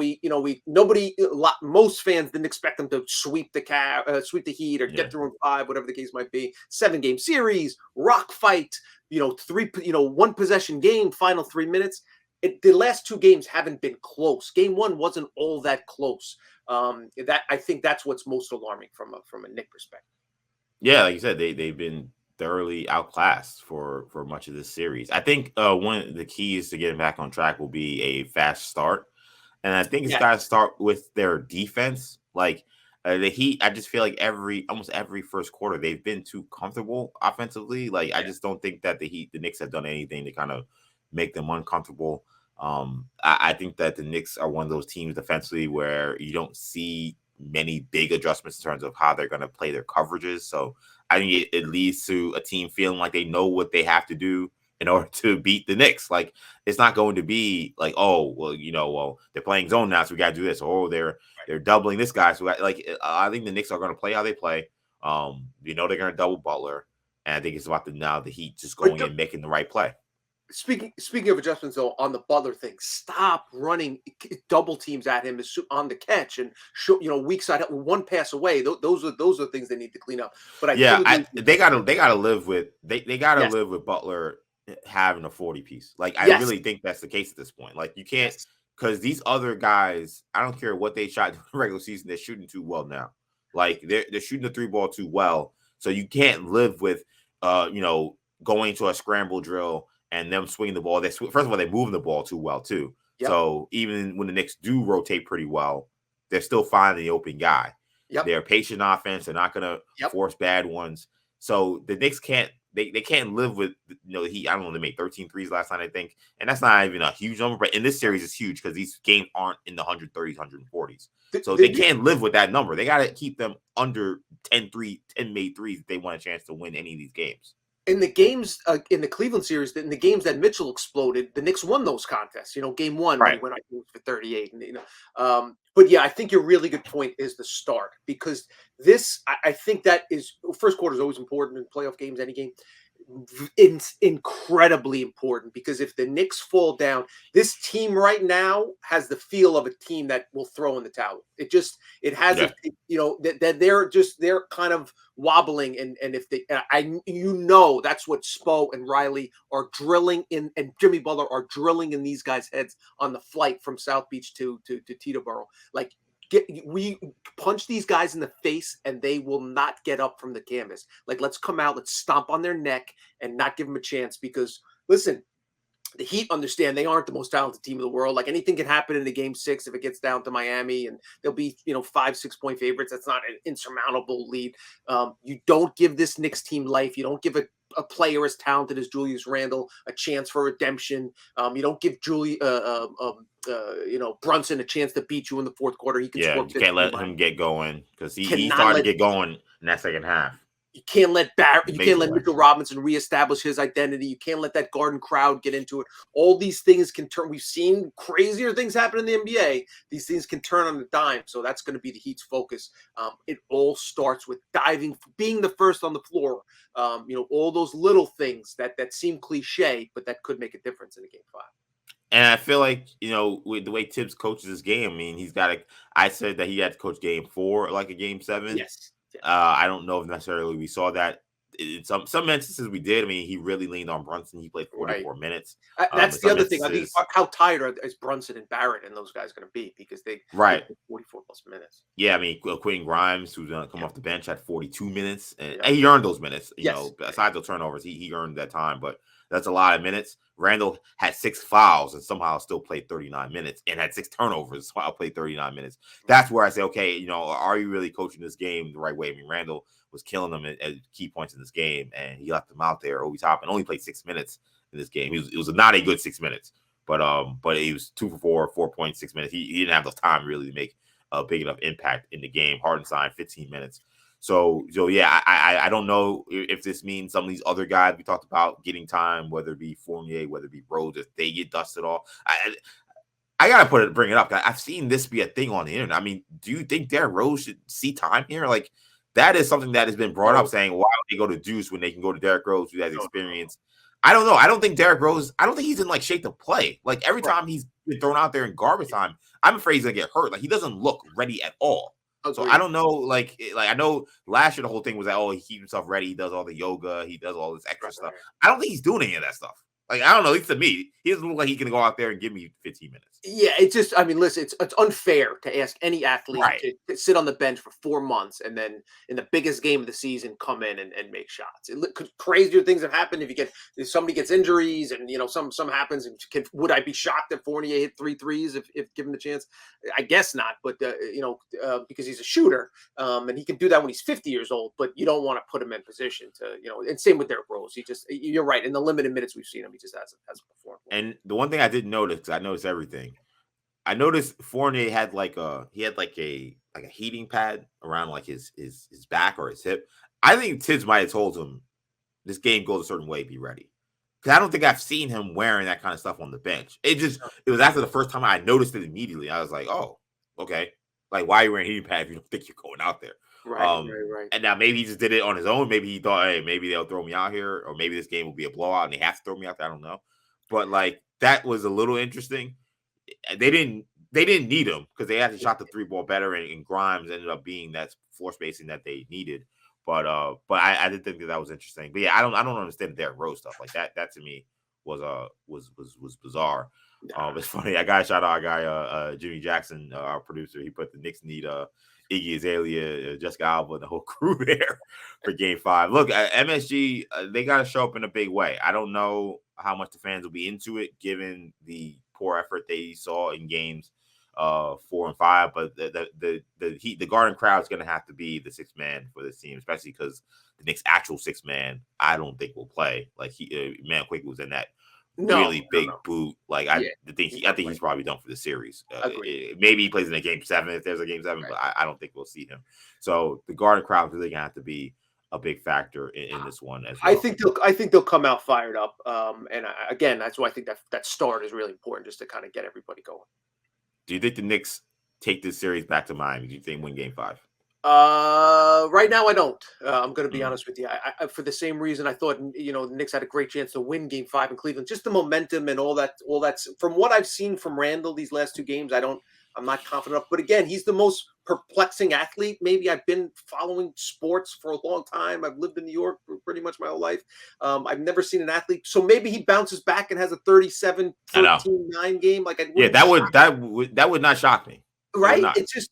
most fans didn't expect them to sweep the Heat or get through in 5, whatever the case might be. 7-game series, rock fight, 1 possession game, final 3 minutes. The last 2 games haven't been close. Game 1 wasn't all that close. I think that's what's most alarming from a Knicks perspective.
Yeah, like you said, they've been thoroughly outclassed for much of this series. I think one of the keys to getting back on track will be a fast start, and I think it's got to start with their defense. Like the Heat, I just feel like almost every first quarter they've been too comfortable offensively. Like I just don't think that the Knicks have done anything to kind of make them uncomfortable. I think that the Knicks are one of those teams defensively where you don't see many big adjustments in terms of how they're going to play their coverages. So I think it leads to a team feeling like they know what they have to do in order to beat the Knicks. Like it's not going to be like, they're playing zone now, so we got to do this. Or they're doubling this guy. So I think the Knicks are going to play how they play. They're going to double Butler, and I think it's about the Heat just going and making the right play.
Speaking of adjustments, though, on the Butler thing, stop running double teams at him on the catch and weak side 1 pass away. Those are things they need to clean up. But
they gotta live with live with Butler having a 40 piece. Like I really think that's the case at this point. Like you can't, because these other guys, I don't care what they shot in the regular season, they're shooting too well now. Like they're shooting the 3 ball too well, so you can't live with going to a scramble drill and them swinging the ball. First of all, they're moving the ball too well too.
Yep.
So even when the Knicks do rotate pretty well, they're still finding the open guy.
Yep.
They're patient offense. They're not going to force bad ones. So the Knicks can't they can't live with the Heat. I don't know. They made 13 threes last night, I think, and that's not even a huge number. But in this series, it's huge because these games aren't in the 130s, 140s. So they can't live with that number. They got to keep them under 10 made threes if they want a chance to win any of these games.
In the games in the Cleveland series, in the games that Mitchell exploded, the Knicks won those contests. Game 1,
right,
when I for 38, and but yeah, I think your really good point is the start, because this, I think that is, first quarter is always important in playoff games, any game. It's incredibly important, because if the Knicks fall down, this team right now has the feel of a team that will throw in the towel. It has that they're kind of wobbling, and if they that's what Spo and Riley are drilling in, and Jimmy Butler are drilling in these guys' heads on the flight from South Beach to Teterboro. Like, we punch these guys in the face and they will not get up from the canvas. Like, let's come out, let's stomp on their neck and not give them a chance, because listen, the Heat understand they aren't the most talented team in the world. Like, anything can happen in the game 6 if it gets down to Miami, and they'll be 5-6 point favorites. That's not an insurmountable lead. You don't give this Knicks team life. You don't give a player as talented as Julius Randle a chance for redemption. You don't give Brunson a chance to beat you in the fourth quarter. He can score 50.
You can't let him get going, because he started to get going in that second half.
You can't let Mitchell Robinson reestablish his identity. You can't let that Garden crowd get into it. All these things can turn. We've seen crazier things happen in the NBA. These things can turn on a dime. So that's going to be the Heat's focus. It all starts with diving, being the first on the floor. All those little things that seem cliche, but that could make a difference in a game 5.
And I feel like, with the way Tibbs coaches his game, I mean, I said that he had to coach game 4 like a game 7.
Yes.
I don't know if necessarily we saw that. In some instances we did. I mean, he really leaned on Brunson. He played 44 minutes.
That's the other thing. I think, how tired is Brunson and Barrett and those guys going to be, because they 44 plus minutes.
Yeah, I mean, Quentin Grimes, who's going to come off the bench, had 42 minutes, and he earned those minutes. Besides the turnovers, he earned that time, but that's a lot of minutes. Randle had 6 fouls and somehow still played 39 minutes, and had 6 turnovers. So I played 39 minutes. That's where I say, okay, are you really coaching this game the right way? I mean, Randle was killing them at key points in this game, and he left them out there over top and only played 6 minutes in this game. It was not a good 6 minutes, but he was 2 for 4, 4.6 minutes. He didn't have the time really to make a big enough impact in the game. Hartenstein, 15 minutes. So yeah, I don't know if this means some of these other guys we talked about getting time, whether it be Fournier, whether it be Rose, if they get dusted off. I gotta bring it up. I've seen this be a thing on the internet. I mean, do you think Derrick Rose should see time here? Like, that is something that has been brought up, saying, why would they go to Deuce when they can go to Derrick Rose, who has experience? I don't know. I don't think Derrick Rose, I don't think he's in like shape to play. Like, every time he's been thrown out there in garbage time, I'm afraid he's gonna get hurt. Like, he doesn't look ready at all. So I don't know, like I know last year the whole thing was that, he keeps himself ready, he does all the yoga, he does all this extra stuff. I don't think he's doing any of that stuff. Like, I don't know, at least to me, he doesn't look like he can go out there and give me 15 minutes.
Yeah, it's just, I mean, listen, it's unfair to ask any athlete to sit on the bench for 4 months and then in the biggest game of the season come in and make shots. Crazier things have happened if somebody gets injuries and some happens. And would I be shocked if Fournier hit 3 threes if given the chance? I guess not, but because he's a shooter and he can do that when he's 50 years old. But you don't want to put him in position to And same with Derrick Rose. You're right, in the limited minutes we've seen him, he just hasn't performed.
And the one thing I didn't notice, because I noticed everything, I noticed Fournier had a heating pad around like his back or his hip. I think Tibbs might have told him this game goes a certain way, be ready. Because I don't think I've seen him wearing that kind of stuff on the bench. It was after the first time I noticed it immediately. I was like, oh, okay. Like, why are you wearing a heating pad if you don't think you're going out there?
Right.
And now maybe he just did it on his own. Maybe he thought, hey, maybe they'll throw me out here, or maybe this game will be a blowout and they have to throw me out there. I don't know. But like, that was a little interesting. They didn't need him because they actually shot the 3 ball better, and Grimes ended up being that floor spacing that they needed. But I did think that was interesting. But yeah, I don't understand the Derrick Rose stuff like that. That to me was bizarre. It's funny. I got to shout out our guy Jimmy Jackson, our producer. He put the Knicks need Iggy Azalea, Jessica Alba, and the whole crew there for Game 5. Look, MSG, they got to show up in a big way. I don't know how much the fans will be into it, given the poor effort they saw in games 4 and 5. But the Garden crowd is going to have to be the sixth man for this team, especially because the Knicks' actual sixth man, I don't think will play. Like Man Quick was in that really big boot. Like I think he's probably done for the series. Maybe he plays in a Game 7 if there's a Game 7, but I don't think we'll see him. So the Garden crowd is really gonna have to be a big factor in this one as well.
I think they'll come out fired up. Again, that's why I think that start is really important, just to kind of get everybody going.
Do you think the Knicks take this series back to Miami? Do you think win Game 5?
Right now I don't. I'm going to be honest with you. I for the same reason I thought the Knicks had a great chance to win Game 5 in Cleveland. Just the momentum and all that's from what I've seen from Randle these last two games. I'm not confident enough. But again, he's the most perplexing athlete. Maybe I've been following sports for a long time. I've lived in New York for pretty much my whole life. I've never seen an athlete. So maybe he bounces back and has a 37-13-9 game.
That would not shock me.
Right? It's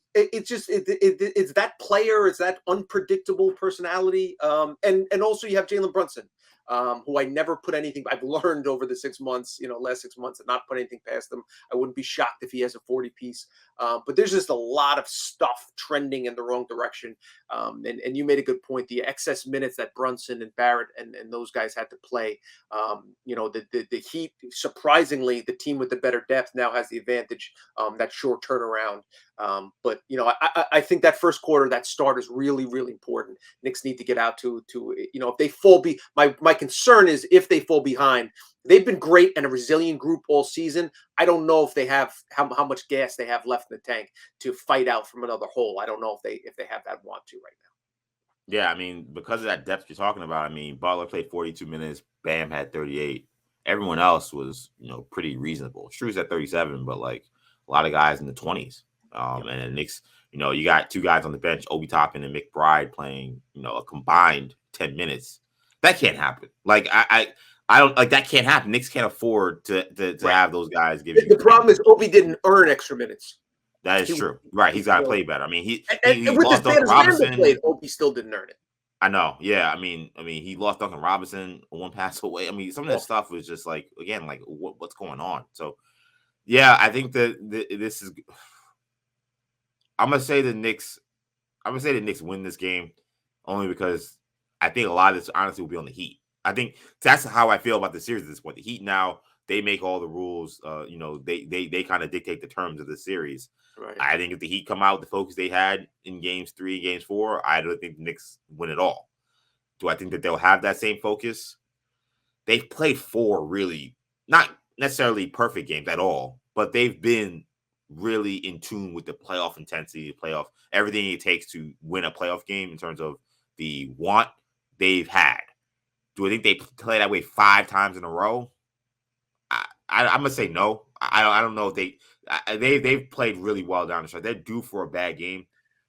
that player, it's that unpredictable personality. And also you have Jalen Brunson, who I never put anything. I've learned over the 6 months, last 6 months, to not put anything past him. I wouldn't be shocked if he has a 40 piece. But there's just a lot of stuff trending in the wrong direction. And you made a good point. The excess minutes that Brunson and Barrett and those guys had to play. The Heat, surprisingly, the team with the better depth now has the advantage. That short turnaround. But I think that first quarter, that start is really, really important. Knicks need to get out to if they fall my concern is if they fall behind. They've been great and a resilient group all season. I don't know if they have how much gas they have left in the tank to fight out from another hole. I don't know if they have that want to right now.
Yeah, I mean, because of that depth you're talking about, I mean, Butler played 42 minutes, Bam had 38. Everyone else was, pretty reasonable. Strus at 37, but like a lot of guys in the 20s. And the Knicks, you got two guys on the bench, Obi Toppin and McBride playing, a combined 10 minutes. That can't happen. Like I don't like that can't happen. Knicks can't afford to have those guys give you.
The problem is Obi didn't earn extra minutes.
That is true. Right. He's got to play better. I mean, he
with
lost
the
Duncan Robinson.
Played, Obi still didn't earn it.
I know. Yeah. I mean, he lost Duncan Robinson one pass away. I mean, some of that stuff was just like, again, like what's going on? So, yeah, I think that this is. I'm gonna say the Knicks win this game only because I think a lot of this honestly will be on the Heat. I think that's how I feel about the series at this point. The Heat now, they make all the rules. They kind of dictate the terms of the series.
Right.
I think if the Heat come out with the focus they had in games 3, games 4, I don't think the Knicks win at all. Do I think that they'll have that same focus? They've played 4 really, not necessarily perfect games at all, but they've been really in tune with the playoff intensity, everything it takes to win a playoff game in terms of the want they've had. Do I think they play that way 5 times in a row? I'm gonna say no. I don't know if they've played really well down the stretch. They're due for a bad game,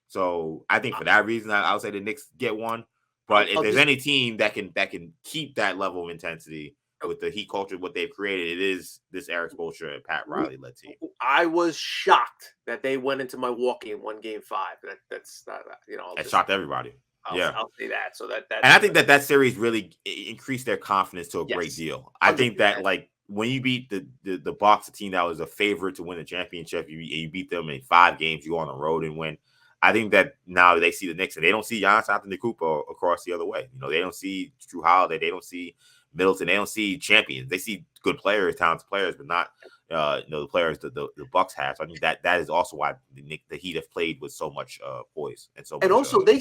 so I think for that reason, I'll say the Knicks get one. But if there's any team that can keep that level of intensity with the Heat culture, what they've created, it is this Eric Spoelstra and Pat Riley led team.
I was shocked that they went into Milwaukee and won Game 5. That's
That shocked everybody.
I'll say that. So that
and I think that series really increased their confidence to a great deal. I think that like when you beat the Bucks, a team that was a favorite to win the championship, you beat them in 5 games, you go on the road and win. I think that now they see the Knicks and they don't see Giannis Antetokounmpo across the other way. They don't see Drew Holiday, they don't see Middleton, they don't see champions. They see good players, talented players, but not the players the Bucks have. So I think that is also why the Heat have played with so much poise and so.
And
much,
also they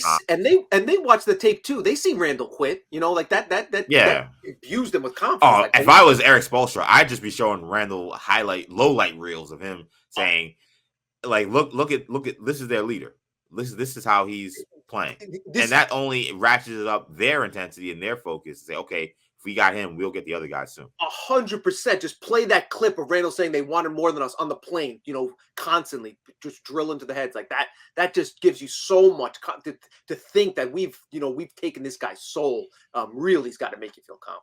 watch the tape too. They see Randle quit. Like that that infused them with confidence.
If I was Eric Spoelstra, I'd just be showing Randle low light reels of him saying, like, look at this is their leader. This is how he's playing, and that only ratchets up their intensity and their focus to say, okay, if we got him, we'll get the other guys soon.
100%. Just play that clip of Randle saying they wanted more than us on the plane, constantly just drill into the heads like that. That just gives you so much to think that we've taken this guy's soul. Really has got to make you feel confident.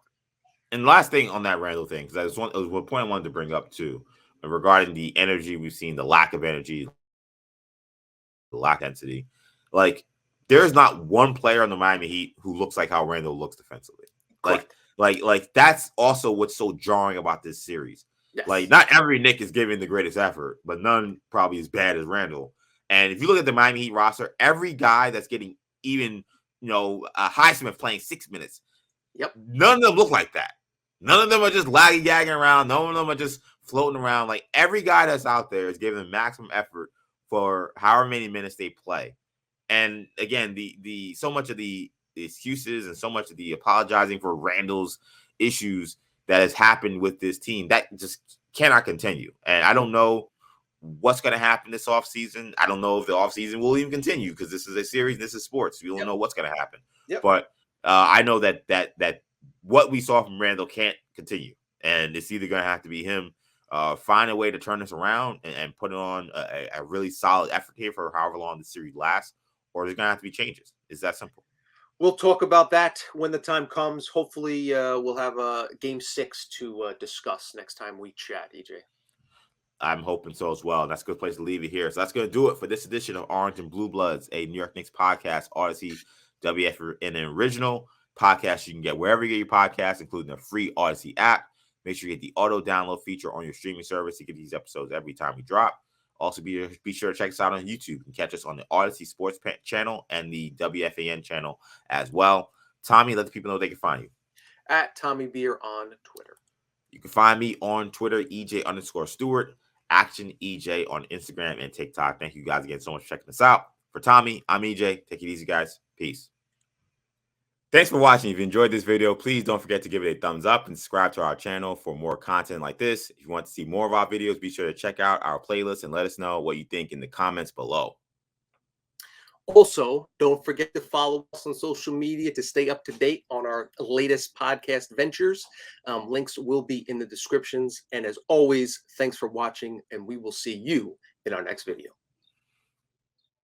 And last thing on that Randle thing, because that was one point I wanted to bring up too, regarding the energy we've seen, the lack of energy lack density. Like, there's not one player on the Miami Heat who looks like how Randle looks defensively. Like that's also what's so jarring about this series.
Yes.
Like, not every Knick is giving the greatest effort, but none probably as bad as Randle. And if you look at the Miami Heat roster, every guy that's getting even, Highsmith playing 6 minutes, none of them look like that. None of them are just laggy-gagging around. None of them are just floating around. Like, every guy that's out there is giving maximum effort for however many minutes they play. And again, the so much of the excuses and so much of the apologizing for Randle's issues that has happened with this team, that just cannot continue. And I don't know what's going to happen this offseason. I don't know if the offseason will even continue, because this is a series, this is sports. We don't know what's going to happen. But I know that what we saw from Randle can't continue. And it's either going to have to be him find a way to turn this around and put on a really solid effort here for however long the series lasts, or there's going to have to be changes. It's that simple.
We'll talk about that when the time comes. Hopefully, we'll have a game 6 to discuss next time we chat, EJ.
I'm hoping so as well. That's a good place to leave it here. So that's going to do it for this edition of Orange and Blue Bloods, a New York Knicks podcast, Audacy WFAN original podcast. You can get wherever you get your podcasts, including the free Audacy app. Make sure you get the auto download feature on your streaming service to get these episodes every time we drop. Also, be sure to check us out on YouTube. You can catch us on the Audacy Sports channel and the WFAN channel as well. Tommy, let the people know they can find you.
At Tommy Beer on Twitter.
You can find me on Twitter, EJ_Stewart, Action EJ on Instagram and TikTok. Thank you guys again so much for checking us out. For Tommy, I'm EJ. Take it easy, guys. Peace. Thanks for watching. If you enjoyed this video, please don't forget to give it a thumbs up and subscribe to our channel for more content like this. If you want to see more of our videos, be sure to check out our playlist and let us know what you think in the comments below.
Also, don't forget to follow us on social media to stay up to date on our latest podcast ventures. Links will be in the descriptions. And as always, thanks for watching, and we will see you in our next video.